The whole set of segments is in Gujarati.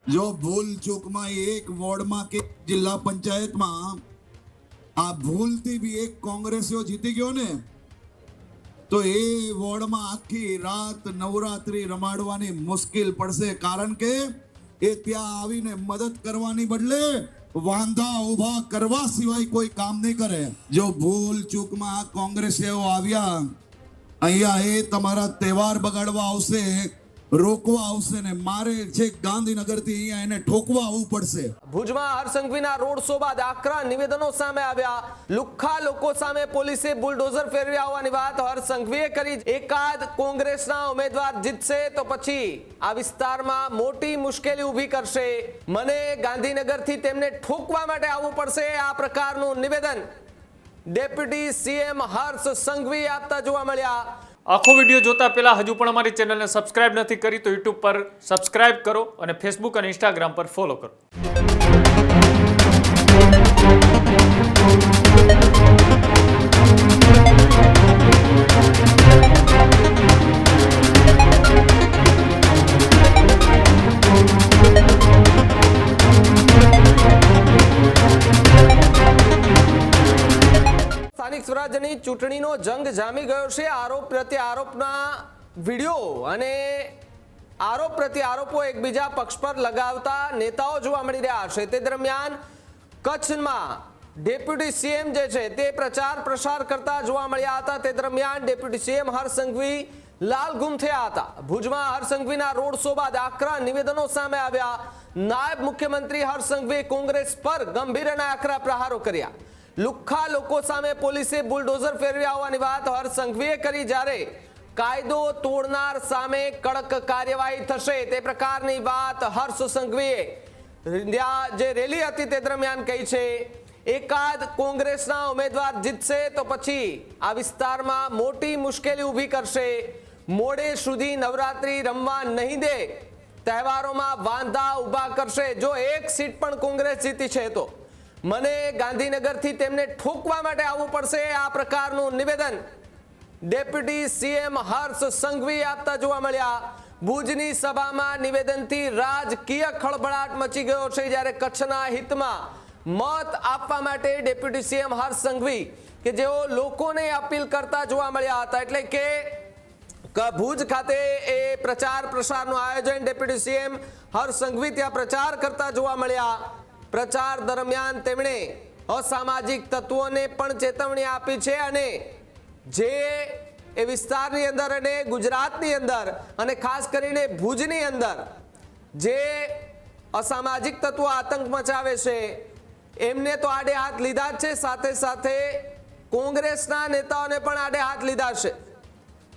જો ભૂલ ચૂકમાં એક વોર્ડમાં કે જિલ્લા પંચાયતમાં આ ભૂલથી બી એક કોંગ્રેસીઓ જીતી ગયો ને તો એ વોર્ડમાં આખી રાત નવરાત્રી રમાડવાની મુશ્કેલ પડશે, કારણ કે એ ત્યાં આવીને મદદ કરવાની બદલે વાંધા ઉભા કરવા સિવાય કોઈ કામ નહીં કરે। જો ભૂલ ચૂકમાં આ કોંગ્રેસીઓ આવ્યા અહીંયા એ તમારા તહેવાર બગાડવા આવશે, રોકવા આવશે ને મારે છે ગાંધીનગરથી અહીંયા એને ઠોકવા આવવું પડશે। ભુજમાં હરસંઘવીના રોડ શો બાદ આકરા નિવેદનો સામે આવ્યા। લુખ્ખા લોકો સામે પોલીસે બુલડોઝર ફેરવી આવવાની વાત હરસંઘવીએ કરી। એકાદ કોંગ્રેસના ઉમેદવાર જીતશે તો પછી આ વિસ્તારમાં મોટી મુશ્કેલી ઊભી કરશે, મને ગાંધીનગરથી તેમને ઠોકવા માટે આવવું પડશે, આ પ્રકારનું નિવેદન ડેપ્યુટી સીએમ હર્ષ સંઘવી આપતા જોવા મળ્યા। આખો વિડીયો જોતા પહેલા હજુ પણ અમારી ચેનલને સબસ્ક્રાઇબ નથી કરી તો યુટ્યુબ પર સબસ્ક્રાઇબ કરો અને ફેસબુક અને ઇન્સ્ટાગ્રામ પર ફોલો કરો। સ્થાનિક સ્વરાજ્યની ચૂંટણીનો જંગ જામી ગયો છે। આરોપ પ્રત્યે આરોપના વિડીયો અને આરોપ પ્રત્યે આરોપો એકબીજા પક્ષ પર લગાવતા નેતાઓ જોવા મળી રહ્યા છે। તે દરમિયાન કચ્છમાં ડેપ્યુટી સીએમ જે છે તે પ્રચાર પ્રસાર કરતા જોવા મળ્યા હતા। તે દરમિયાન ડેપ્યુટી સીએમ હર્ષ સંઘવી લાલગુમ થયા હતા। ભુજમાં હર્ષ સંઘવીના રોડ શો બાદ આકરા નિવેદનો સામે આવ્યા। નાયબ મુખ્યમંત્રી હર્ષ સંઘવીએ કોંગ્રેસ પર ગંભીર અને આકરા પ્રહારો કર્યા। લુખ્ખા લોકો સામે પોલીસે બુલડોઝર ફેરવી આવવાની વાત હર્ષ સંઘવીએ કરી, જ્યારે કાયદો તોડનાર સામે કડક કાર્યવાહી થશે તે પ્રકારની વાત હર્ષ સંઘવીએ જે રેલી હતી તે દરમિયાન કહી છે। એકાદ કોંગ્રેસના ઉમેદવાર જીતશે તો પછી આ વિસ્તારમાં મોટી મુશ્કેલી ઊભી કરશે, મોડે સુધી નવરાત્રી રમવા નહીં દે, તહેવારોમાં વાંધા ઊભા કરશે। જો એક સીટ પણ કોંગ્રેસ જીતી છે તો મને ગાંધીનગરથી તેમને ઠોકવા માટે આવવું પડશે, આ પ્રકારનું નિવેદન ડેપ્યુટી સીએમ હર્ષ સંઘવી આપતા જોવા મળ્યા। ભુજની સભામાં નિવેદનથી રાજકીય ખળભળાટ મચી ગયો છે, જ્યારે કચ્છના હિતમાં મત આપવા માટે ડેપ્યુટી સીએમ હર્ષ સંઘવી કે જેઓ લોકોને અપીલ કરતા જોવા મળ્યા હતા, એટલે કે ભુજ ખાતે એ પ્રચાર પ્રસારનું આયોજન ડેપ્યુટી સીએમ હર્ષ સંઘવી ત્યાં પ્રચાર કરતા જોવા મળ્યા। પ્રચાર દરમિયાન તેમણે અસામાજિક તત્વોને પણ ચેતવણી આપી છે અને જે એ વિસ્તારની અંદર અને ગુજરાતની અંદર અને ખાસ કરીને ભુજની અંદર જે અસામાજિક તત્વો આતંક મચાવે છે એમને તો આડે હાથ લીધા જ છે, સાથે સાથે કોંગ્રેસના નેતાઓને પણ આડે હાથ લીધા છે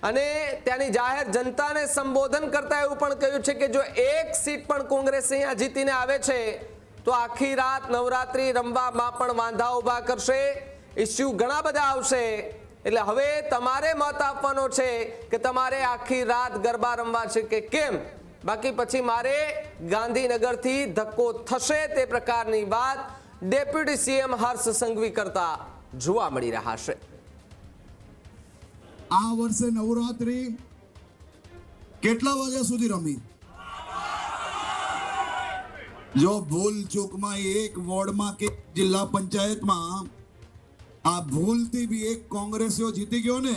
અને ત્યાંની જાહેર જનતાને સંબોધન કરતા એવું પણ કહ્યું છે કે જો એક સીટ પણ કોંગ્રેસ અહીંયા જીતીને આવે છે તો આખી રાત નવરાત્રી રમવામાં પણ વાંધા ઊભા કરશે, ઇસ્યુ ઘણા બધા આવશે। એટલે હવે તમારે મત આપવાનો છે કે તમારે આખી રાત ગરબા રમવા છે કે કેમ, બાકી પછી મારે ગાંધીનગરથી ધક્કો થશે, તે પ્રકારની વાત ડેપ્યુટી સીએમ હર્ષ સંઘવી કરતા જોવા મળી રહ્યા છે। આ વર્ષે નવરાત્રી કેટલા વાગ્યા સુધી રમી? જો ભૂલ ચૂકમાં એક વોર્ડમાં કે જિલ્લા પંચાયતમાં આ ભૂલથી બી એક કોંગ્રેસીઓ જીતી ગયો ને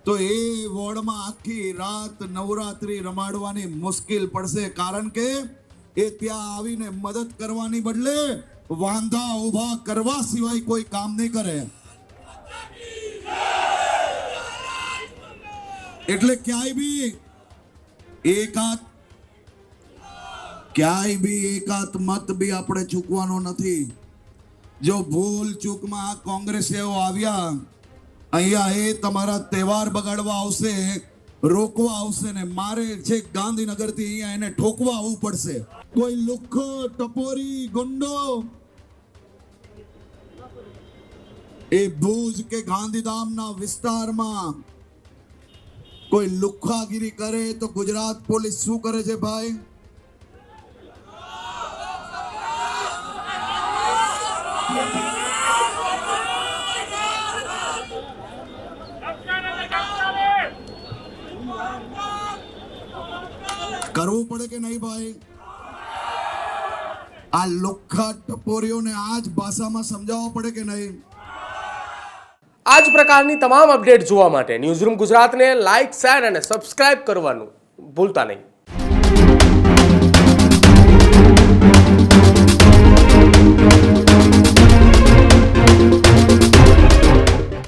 તો એ વોર્ડમાં આખી રાત નવરાત્રી રમાડવાની મુશ્કેલ પડશે, કારણ કે એ ત્યાં આવીને મદદ કરવાની બદલે વાંધા ઉભા કરવા સિવાય કોઈ કામ નહીં કરે। એટલે ક્યાંય બી એકાત મત બી આપણે ચૂકવાનો નથી। જો ભૂલ ચૂકમાં આ કોંગ્રેસીઓ આવ્યા અહીંયા એ તમારા તહેવાર બગાડવા આવશે, રોકવા આવશે ને મારે છે ગાંધીનગરથી અહીંયા એને ઠોકવા આવવું પડશે। કોઈ લુખ્ખો ટપોરી ગુંડો એ ભુજ કે ગાંધીધામના વિસ્તારમાં કોઈ લુખ્ખાગીરી કરે તો ગુજરાત પોલીસ શું કરે છે ભાઈ? કરવું પડે કે નહીં ભાઈ? આ લુખ્ખા ટપોરીઓને આ જ ભાષામાં સમજાવવા પડે કે નહીં? આ જ પ્રકારની તમામ અપડેટ જોવા માટે ન્યૂઝરૂમ ગુજરાતને લાઇક, શેર અને સબસ્ક્રાઇબ કરવાનું ભૂલતા નહીં.